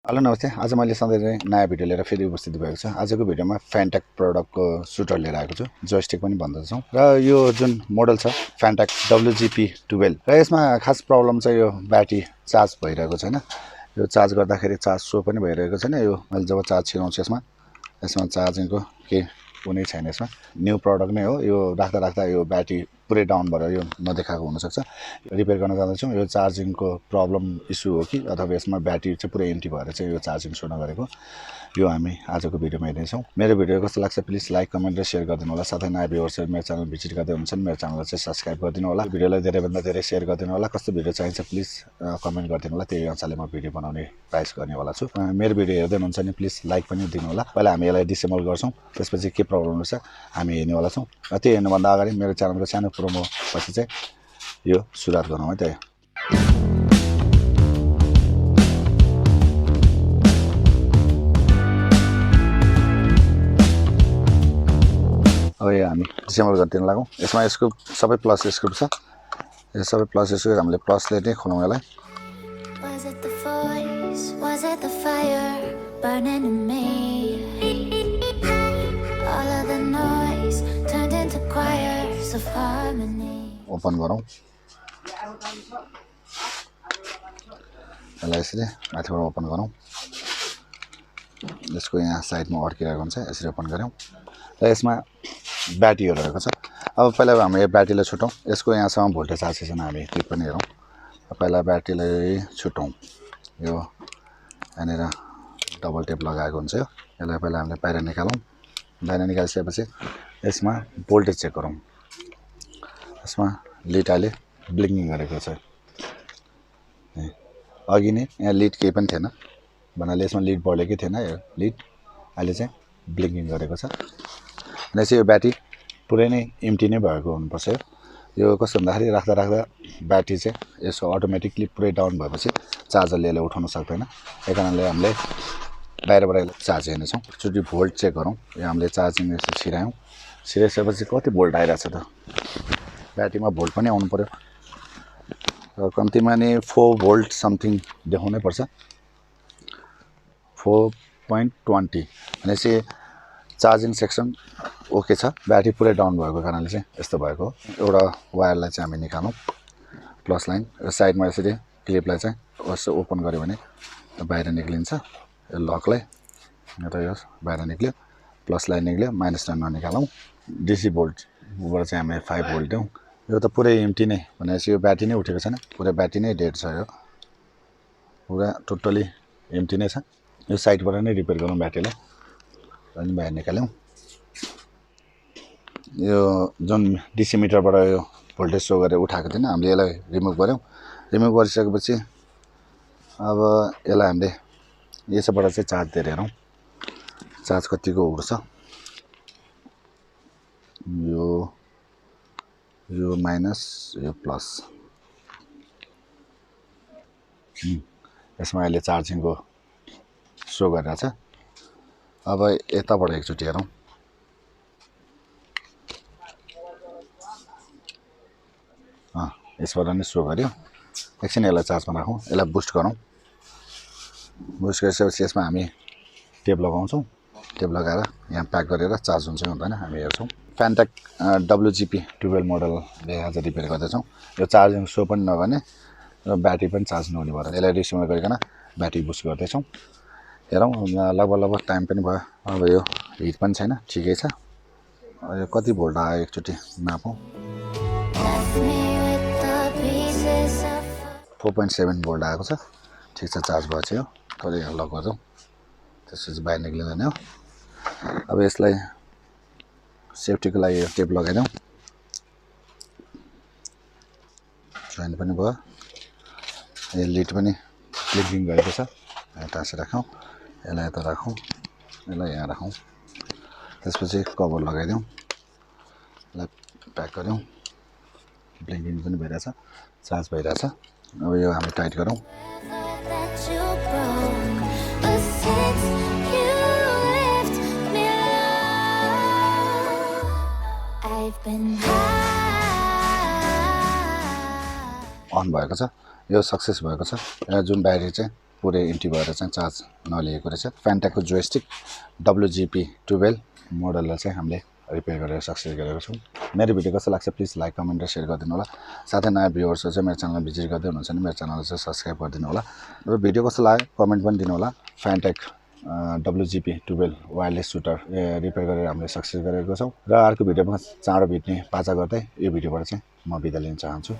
Hello नमस्ते। आज मैले सधैँ चाहिँ नयाँ भिडियो लिएर फेरि उपस्थित भएको छु। आजको भिडियोमा फ्यान्टेक प्रोडक्टको सुटर लिएर आएको छु, जोयस्टिक पनि भन्दछौँ। र यो जुन मोडल छ फ्यान्टेक WGP12 र यसमा खास प्रब्लम चाहिँ यो ब्याट्री चार्ज भइरहेको छैन। यो चार्ज गर्दाखेरि चार्ज सो पनि भइरहेको छैन। यो मैले जब चार्ज छिराउँछु यसमा चार्जिङको केही कुनै छैन। यसमा न्यू प्रडक्ट नै हो। यो राख्दा राख्दा यो ब्याट्री पुरै डाउन भएर यो नदेखाएको हुनसक्छ। रिपेयर गर्न जाँदैछौँ। यो चार्जिङको प्रब्लम इस्यु हो कि अथवा यसमा ब्याट्री चाहिँ पुरै एम्टी भएर चाहिँ यो चार्जिङ सो नगरेको, यो हामी आजको भिडियोमा हेर्नेछौँ। मेरो भिडियो कस्तो लाग्छ प्लिज लाइक कमेन्ट र सेयर गरिदिनु होला। साथै नयाँ भ्युअर्सहरू मेरो च्यानल भिजिट गर्दै हुन्छन्, मेरो च्यानललाई चाहिँ सब्स्क्राइब गरिदिनु होला। भिडियोलाई धेरैभन्दा धेरै सेयर गरिदिनु होला। कस्तो भिडियो चाहिन्छ प्लिज कमेन्ट गरिदिनु होला। त्यही अनुसारले म भिडियो बनाउने प्रयास गर्नेवाला छु। मेरो भिडियो हेर्दै हुनुहुन्छ भने प्लिज लाइक पनि दिनु होला। पहिला हामी यसलाई डिसेबल गर्छौँ, त्यसपछि के प्रब्लम रहेछ हामी हेर्नेवाला छौँ। त्यो हेर्नुभन्दा अगाडि मेरो च्यानलको सानो प्रोमो पछि चाहिँ यो सुधार गरौँ है त। अब यो हामी डिसेबल गरिदिन लागौँ। यसमा स्क्रुप सबै प्लस स्क्रुप छ। यो सबै प्लस स्क्रुप हामीले प्लसले नै खोलौँ यसलाई। ओपन गरौँ यसलाई यसरी माथिबाट ओपन गरौँ। यसको यहाँ साइडमा अड्किरहेको हुन्छ, यसरी ओपन गऱ्यौँ र यसमा ब्याट्रीहरू रहेको छ। अब पहिला हामी यो ब्याट्रीलाई छुटौँ। यसको यहाँसम्म भोल्टेज आएको छैन, हामी त्यो पनि हेरौँ। पहिला ब्याट्रीलाई छुटौँ। यो यहाँनिर डबल टेप लगाएको हुन्छ। यसलाई पहिला हामीले बाहिर निकालौँ। बाहिर निकालिसकेपछि यसमा भोल्टेज चेक गरौँ। यसमा लिड अहिले ब्लिङ्किङ गरेको छ। अघि नै यहाँ लिड केही पनि थिएन भन्नाले यसमा लिड बढेकै थिएन। यो लिड अहिले चाहिँ ब्लिङ्किङ गरेको छ। भनेपछि यो ब्याट्री पुरै नै एम्टी नै भएको हुनुपर्छ। यो कस्तो भन्दाखेरि राख्दा राख्दा ब्याट्री चाहिँ यसको अटोमेटिकली पुरै डाउन भएपछि चार्जरले यसले उठाउन सक्दैन। त्यही कारणले हामीले बाहिरबाट चार्ज हेर्नेछौँ। एकचोटि भोल्ट चेक गरौँ। यो हामीले चार्जिङ यसो छिरायौँ। छिराइसकेपछि कति भोल्ट आइरहेको छ त। ब्याट्रीमा भोल्ट पनि आउनु पऱ्यो र कम्तीमा नि 4 भोल्ट समथिङ देखाउनै पर्छ। 4.20 भनेपछि चार्जिङ सेक्सन ओके छ। ब्याट्री पुरै डाउन भएको कारणले चाहिँ यस्तो भएको हो। एउटा वायरलाई चाहिँ हामी निकालौँ, प्लस लाइन र साइडमा यसरी क्लिपलाई चाहिँ यसो ओपन गऱ्यो भने बाहिर निक्लिन्छ। यो लकलाई र यो बाहिर निक्ल्यो, प्लस लाइन निक्ल्यो, माइनस लाइन ननिकालौँ। डिसी भोल्टबाट चाहिँ हामी 5 भोल्ट दिउँ। यो त पुरै एम्टी नै भनेपछि यो ब्याट्री नै उठेको छैन। पुरै ब्याट्री नै डेड छ। यो पुरा टोटली एम्टी नै छ। यो साइडबाट नै रिपेयर गरौँ ब्याट्रीलाई। अनि बाहिर निकाल्यौँ। यो जुन डिसी मिटरबाट यो भोल्टेज सो गरेर उठाएको थिएन, हामीले यसलाई रिमुभ गऱ्यौँ। रिमुभ गरिसकेपछि अब यसलाई हामीले यसबाट चाहिँ चार्ज दिएर हेरौँ चार्ज कतिको उठ्छ। यो माइनस यो प्लस। यसमा अहिले चार्जिङको सो गरिरहेछ। अब यताबाट एकचोटि हेरौँ। यसबाट नै सो गर्यो। एकछिन यसलाई चार्जमा राखौँ। यसलाई बुस्ट गरौँ। बुस्ट गरिसकेपछि यसमा हामी टेप लगाउँछौँ। टेप लगाएर यहाँ प्याक गरेर चार्ज हुन्छ कि हुँदैन हामी हेर्छौँ। फ्यान्टेक WGP12 मोडलले आज रिपेयर गर्दैछौँ। यो चार्जिङ सो पनि नगर्ने र ब्याट्री पनि चार्ज नहुने भएर यसलाई रिसिमर गरिकन ब्याट्री बुस्ट गर्दैछौँ। हेरौँ लगभग टाइम पनि भयो। अब यो हिट पनि छैन, ठिकै छ। यो कति भोल्ट आयो एकचोटि नापौँ। 4.7 भोल्ट आएको छ। ठिक छ, चार्ज भएछ। यो थोरै यहाँ लक गर्छौँ, त्यसपछि बाहिर निक्लिँदैन हो। अब यसलाई सेफ्टीको लागि यो टेप लगाइदिउँ। जोइन पनि भयो। यो लिड पनि ब्लिङ्किङ गरेको छ। टाँसी राखौँ। यसलाई यता राखौँ, यसलाई यहाँ राखौँ। त्यसपछि कभर लगाइदिउँ। यसलाई प्याक गऱ्यौँ। ब्लिङ्किङ पनि भइरहेछ, चार्ज भइरहेछ। अब यो हामी टाइट गरौँ। अन भएको छ। यो सक्सेस भएको छ। यहाँ जुन ब्याट्री चाहिँ पुरै इन्टी भएर चाहिँ चार्ज नलिएको रहेछ फ्यान्टेकको जोयस्टिक WGP12 मोडललाई चाहिँ हामीले रिपेयर गरेर सक्सेस गरेको छौँ मेरो भिडियो कस्तो लाग्छ प्लिज लाइक कमेन्ट र सेयर गरिदिनु होला साथै नयाँ भ्युअर्सहरु चाहिँ मेरो च्यानललाई भिजिट गर्दै हुनुहुन्छ भने मेरो च्यानललाई चाहिँ सब्स्क्राइब गरिदिनु होला र भिडियो कस्तो लाग्यो कमेन्ट पनि दिनु होला फ्यान्टेक WGP12 वायरलेस सुटर रिपेयर गरेर हामीले सक्सेस गरेको छौँ र अर्को भिडियोमा चाँडो भेट्ने बाचा गर्दै यो भिडियोबाट चाहिँ म बिदा लिन चाहन्छु